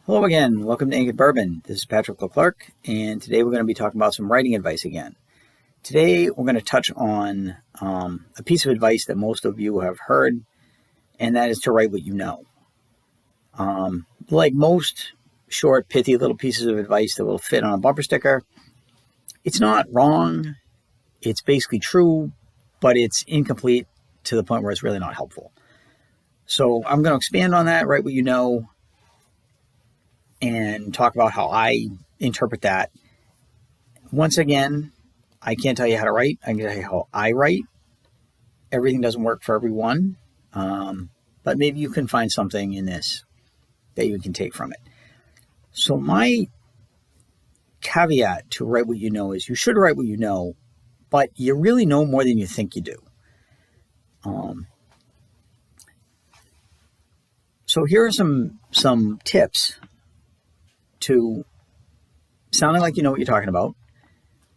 Hello again. Welcome to Ink and Bourbon. This is Patrick Leclerc, and today we're going to be talking about some writing advice again. Today we're going to touch on a piece of advice that most of you have heard, and that is to write what you know. Like most short, pithy little pieces of advice that will fit on a bumper sticker, it's not wrong. It's basically true, but it's incomplete to the point where it's really not helpful. So I'm going to expand on that, write what you know, and talk about how I interpret that. Once again, I can't tell you how to write. I can tell you how I write. Everything doesn't work for everyone, but maybe you can find something in this that you can take from it. So my caveat to write what you know is you should write what you know, but you really know more than you think you do. So here are some tips to sounding like you know what you're talking about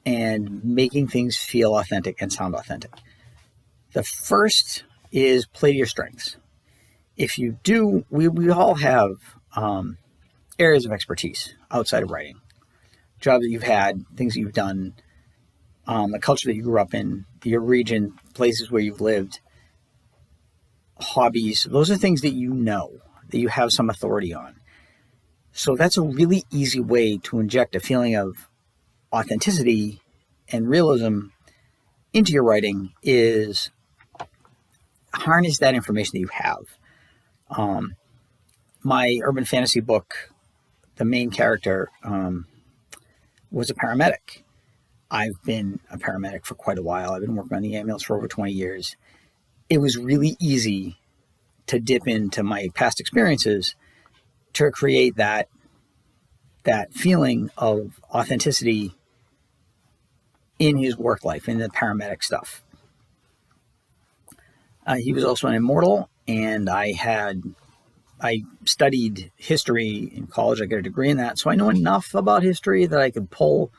and making things feel authentic and sound authentic. The first is play to your strengths. If you do, we all have areas of expertise outside of writing. Jobs that you've had, things that you've done, the culture that you grew up in, your region, places where you've lived, hobbies. Those are things that you know, that you have some authority on. So that's a really easy way to inject a feeling of authenticity and realism into your writing is harness that information that you have. My urban fantasy book, the main character was a paramedic. I've been a paramedic for quite a while. I've been working on the ambulance for over 20 years. It was really easy to dip into my past experiences to create that feeling of authenticity in his work life, in the paramedic stuff. He was also an immortal, and I studied history in college. I got a degree in that, so I know enough about history that I could pull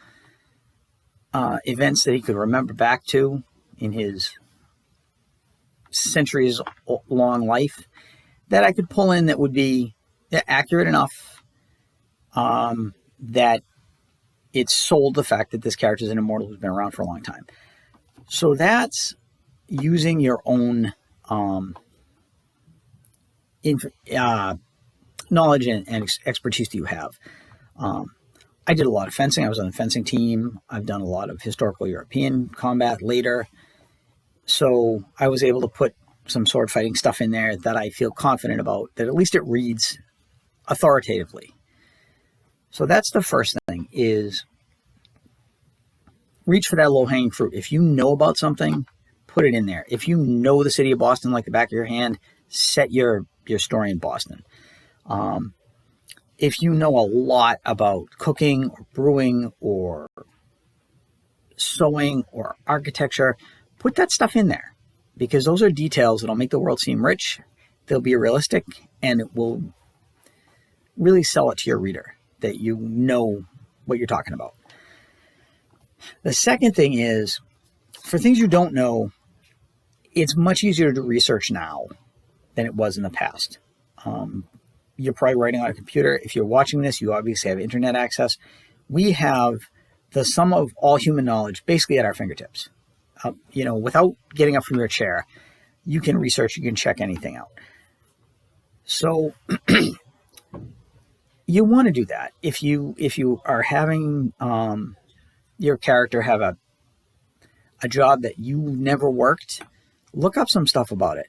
events that he could remember back to in his centuries-long life that I could pull in that would be accurate enough that it sold the fact that this character is an immortal who's been around for a long time. So that's using your own knowledge and expertise that you have. I did a lot of fencing. I was on the fencing team. I've done a lot of historical European combat later. So I was able to put some sword fighting stuff in there that I feel confident about, that at least it reads authoritatively. So that's the first thing, is reach for that low-hanging fruit. If you know about something, put it in there. If you know the city of Boston like the back of your hand, set your story in Boston. If you know a lot about cooking or brewing or sewing or architecture, put that stuff in there, because those are details that'll make the world seem rich. They'll be realistic, and it will really sell it to your reader that you know what you're talking about. The second thing is, for things you don't know, it's much easier to do research now than it was in the past. You're probably writing on a computer. If you're watching this, you obviously have internet access. We have the sum of all human knowledge basically at our fingertips. Without getting up from your chair, you can research, you can check anything out. So you want to do that. If you are having your character have a job that you never worked, look up some stuff about it.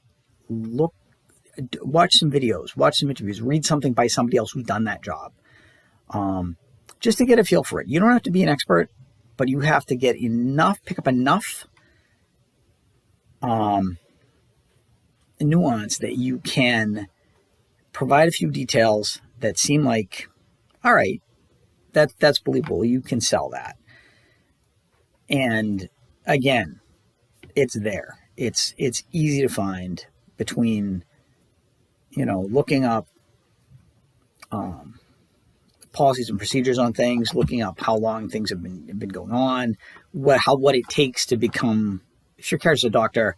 Watch some videos, watch some interviews, read something by somebody else who's done that job, just to get a feel for it. You don't have to be an expert, but you have to pick up enough nuance that you can provide a few details that seem like, all right, that's believable. You can sell that. And again, it's there. It's easy to find between, looking up policies and procedures on things, looking up how long things have been going on, what it takes to become. If your character's a doctor,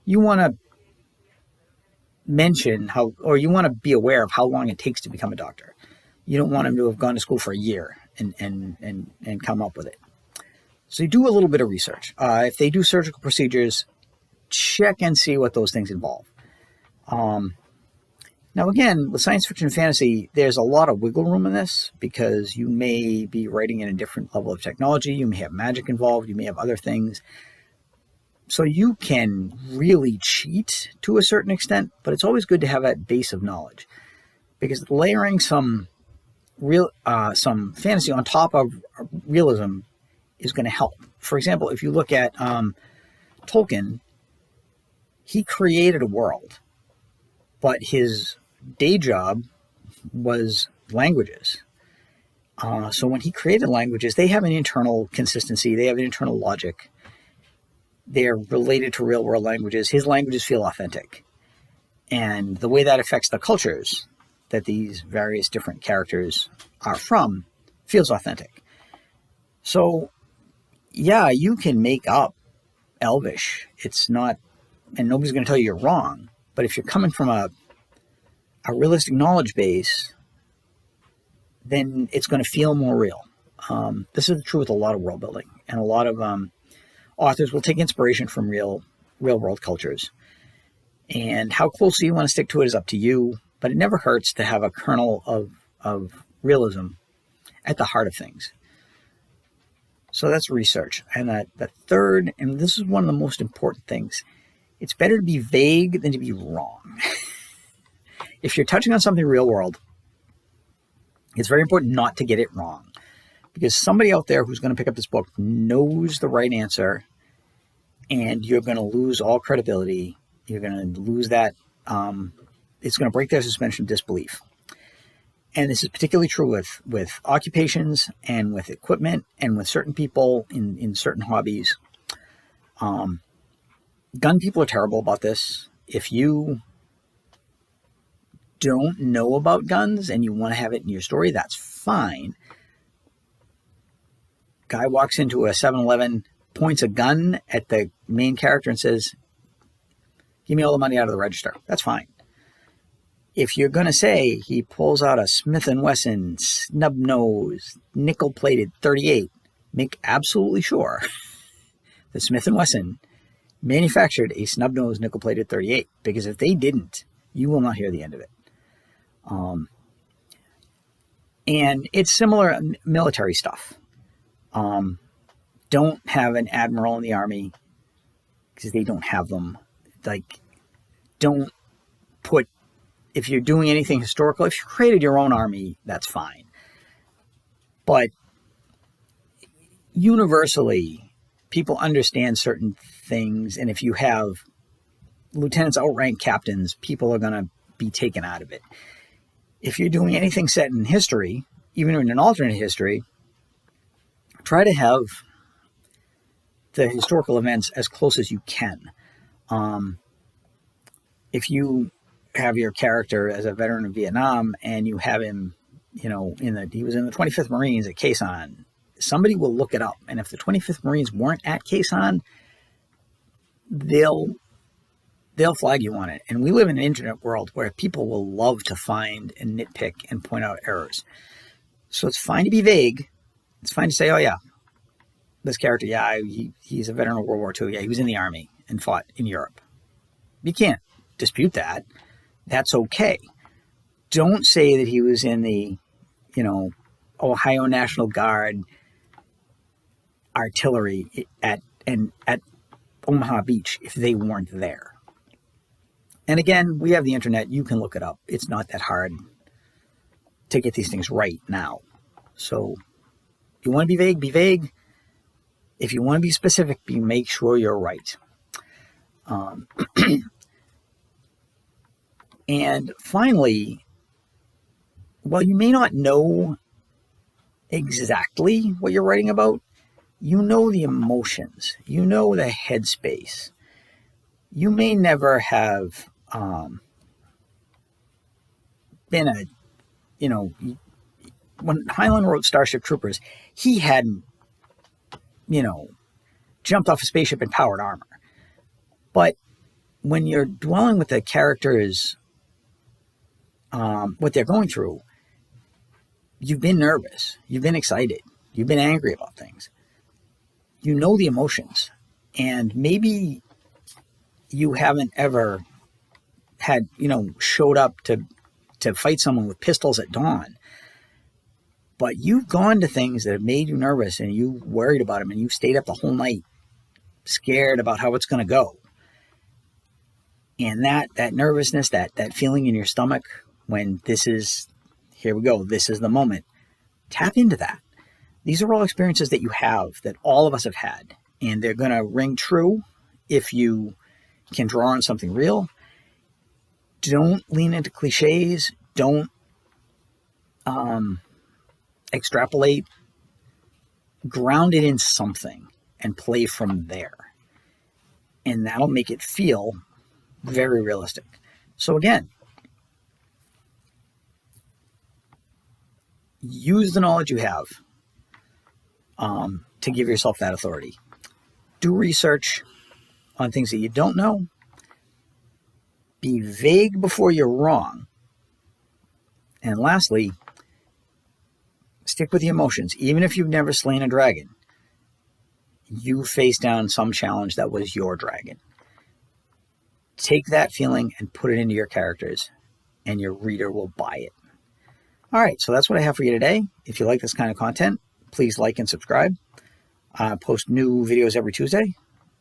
you want to mention you want to be aware of how long it takes to become a doctor. You don't want them to have gone to school for a year and come up with it. So you do a little bit of research. If they do surgical procedures, check and see what those things involve. Now, again, with science fiction and fantasy, there's a lot of wiggle room in this because you may be writing in a different level of technology. You may have magic involved. You may have other things. So you can really cheat to a certain extent, but it's always good to have that base of knowledge because layering some fantasy on top of realism is going to help. For example, if you look at Tolkien, he created a world, but his day job was languages. So when he created languages, they have an internal consistency. They have an internal logic. They're related to real world languages. His languages feel authentic. And the way that affects the cultures that these various different characters are from feels authentic. So, yeah, you can make up Elvish. It's not, and nobody's going to tell you you're wrong. But if you're coming from a realistic knowledge base, then it's going to feel more real. This is true with a lot of world building, and a lot of authors will take inspiration from real world cultures. And how closely you want to stick to it is up to you, but it never hurts to have a kernel of realism at the heart of things. So that's research. And the third, and this is one of the most important things, it's better to be vague than to be wrong. If you're touching on something real world, it's very important not to get it wrong. Because somebody out there who's going to pick up this book knows the right answer, and you're going to lose all credibility. You're going to lose that. It's going to break their suspension of disbelief. And this is particularly true with occupations and with equipment and with certain people in certain hobbies. Gun people are terrible about this. If you don't know about guns and you want to have it in your story, that's fine. Guy walks into a 7-Eleven, points a gun at the main character and says, "Give me all the money out of the register." That's fine. If you're going to say he pulls out a Smith & Wesson snub-nose, nickel-plated .38, make absolutely sure that Smith & Wesson manufactured a snub-nosed nickel-plated .38, because if they didn't, you will not hear the end of it. And it's similar military stuff. Don't have an admiral in the army because they don't have them. Like, don't put, if you're doing anything historical, if you created your own army, that's fine. But universally, people understand certain things, and if you have lieutenants outrank captains, people are going to be taken out of it. If you're doing anything set in history, even in an alternate history, try to have the historical events as close as you can. If you have your character as a veteran of Vietnam and you have him, he was in the 25th Marines at Quezon, somebody will look it up. And if the 25th Marines weren't at Quezon, they'll flag you on it. And we live in an internet world where people will love to find and nitpick and point out errors. So it's fine to be vague. It's fine to say, oh yeah, this character, yeah, he's a veteran of World War II. Yeah, he was in the army and fought in Europe. You can't dispute that. That's okay. Don't say that he was in the, Ohio National Guard artillery at Omaha Beach if they weren't there. And again, we have the internet. You can look it up. It's not that hard to get these things right now. So if you want to be vague, be vague. If you want to be specific, make sure you're right. And finally, while you may not know exactly what you're writing about, you know the emotions. You know the headspace. You may never have been when Heinlein wrote Starship Troopers, he hadn't, jumped off a spaceship in powered armor. But when you're dwelling with the characters, what they're going through, You've been nervous. You've been excited. You've been angry about things. You know the emotions. And maybe you haven't ever had, showed up to fight someone with pistols at dawn. But you've gone to things that have made you nervous and you worried about them and you've stayed up the whole night scared about how it's going to go. And that nervousness, that feeling in your stomach when here we go, this is the moment. Tap into that. These are all experiences that you have, that all of us have had. And they're going to ring true if you can draw on something real. Don't lean into cliches. Don't extrapolate. Ground it in something and play from there. And that'll make it feel very realistic. So again, use the knowledge you have to give yourself that authority. Do research on things that you don't know. Be vague before you're wrong. And lastly, stick with the emotions. Even if you've never slain a dragon, you faced down some challenge that was your dragon. Take that feeling and put it into your characters, and your reader will buy it. All right, so that's what I have for you today. If you like this kind of content, please like and subscribe. I post new videos every Tuesday.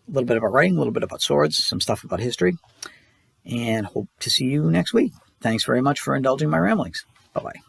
A little bit about writing, a little bit about swords, some stuff about history. And hope to see you next week. Thanks very much for indulging my ramblings. Bye-bye.